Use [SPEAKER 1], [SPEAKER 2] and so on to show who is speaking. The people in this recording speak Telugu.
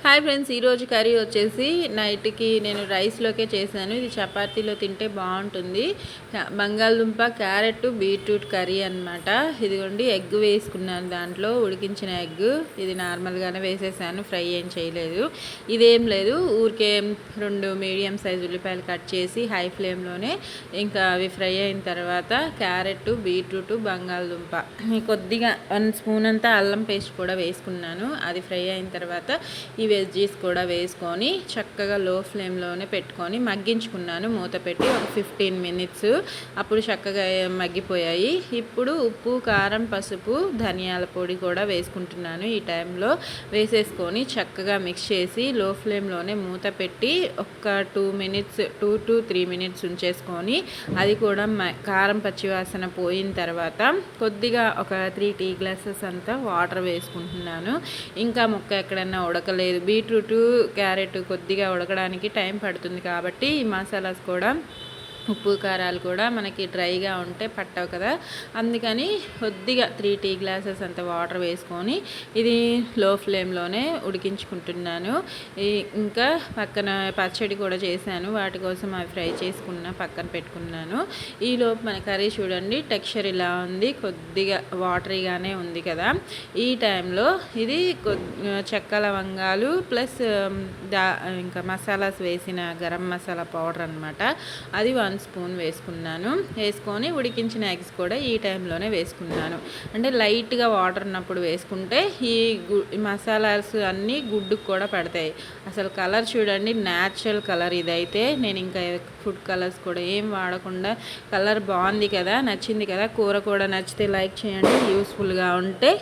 [SPEAKER 1] హాయ్ ఫ్రెండ్స్, ఈరోజు కర్రీ వచ్చేసి నైట్కి నేను రైస్లోకే చేశాను. ఇది చపాతీలో తింటే బాగుంటుంది. బంగాళదుంప, క్యారెట్, బీట్రూట్ కర్రీ అనమాట. ఇదిగోండి, ఎగ్ వేసుకున్నాను, దాంట్లో ఉడికించిన ఎగ్. ఇది నార్మల్గానే వేసేసాను, ఫ్రై ఏం చేయలేదు. ఇదేం లేదు, ఊరికే 2 మీడియం సైజు ఉల్లిపాయలు కట్ చేసి హై ఫ్లేమ్లోనే ఇంకా అవి ఫ్రై అయిన తర్వాత క్యారెట్, బీట్రూట్, బంగాళదుంప, కొద్దిగా 1 స్పూన్ అంతా అల్లం పేస్ట్ కూడా వేసుకున్నాను. అది ఫ్రై అయిన తర్వాత ఈ వెజ్జీస్ కూడా వేసుకొని చక్కగా లో ఫ్లేమ్లోనే పెట్టుకొని మగ్గించుకున్నాను. మూత పెట్టి ఒక 15 మినిట్స్. అప్పుడు చక్కగా మగ్గిపోయాయి. ఇప్పుడు ఉప్పు, కారం, పసుపు, ధనియాల పొడి కూడా వేసుకుంటున్నాను. ఈ టైంలో వేసేసుకొని చక్కగా మిక్స్ చేసి లో ఫ్లేమ్లోనే మూత పెట్టి ఒక 2 to 3 మినిట్స్ ఉంచేసుకొని అది కూడా కారం పచ్చివాసన పోయిన తర్వాత కొద్దిగా ఒక 3 టీ గ్లాసెస్ అంతా వాటర్ వేసుకుంటున్నాను. ఇంకా ముక్క ఎక్కడన్నా ఉడకలేదు, బీట్రూట్, క్యారెట్ కొద్దిగా ఉడకడానికి టైం పడుతుంది కాబట్టి ఈ మసాలాస్ కూడా, ఉప్పు కారాలు కూడా మనకి డ్రైగా ఉంటే పట్టవు కదా, అందుకని కొద్దిగా 3 టీ గ్లాసెస్ అంత వాటర్ వేసుకొని ఇది లో ఫ్లేమ్లోనే ఉడికించుకుంటున్నాను. ఇంకా పక్కన పచ్చడి కూడా చేశాను, వాటి కోసం అవి ఫ్రై చేసుకున్న పక్కన పెట్టుకున్నాను. ఈలోపు మన కర్రీ చూడండి, టెక్స్చర్ ఇలా ఉంది, కొద్దిగా వాటరీగానే ఉంది కదా. ఈ టైంలో ఇది చెక్క లవంగాలు ప్లస్ ఇంకా మసాలాస్ వేసిన గరం మసాలా పౌడర్ అనమాట, అది 1 స్పూన్ వేసుకున్నాను. వేసుకొని ఉడికించిన ఎగ్స్ కూడా ఈ టైంలోనే వేసుకున్నాను. అంటే లైట్గా వాటర్ ఉన్నప్పుడు వేసుకుంటే ఈ మసాలాస్ అన్నీ గుడ్డుకు కూడా పడతాయి. అసలు కలర్ చూడండి, న్యాచురల్ కలర్ ఇదైతే. నేను ఇంకా ఫుడ్ కలర్స్ కూడా ఏం వాడకుండా, కలర్ బాగుంది కదా, నచ్చింది కదా. కూర కూడా నచ్చితే లైక్ చేయండి, యూస్ఫుల్గా ఉంటే.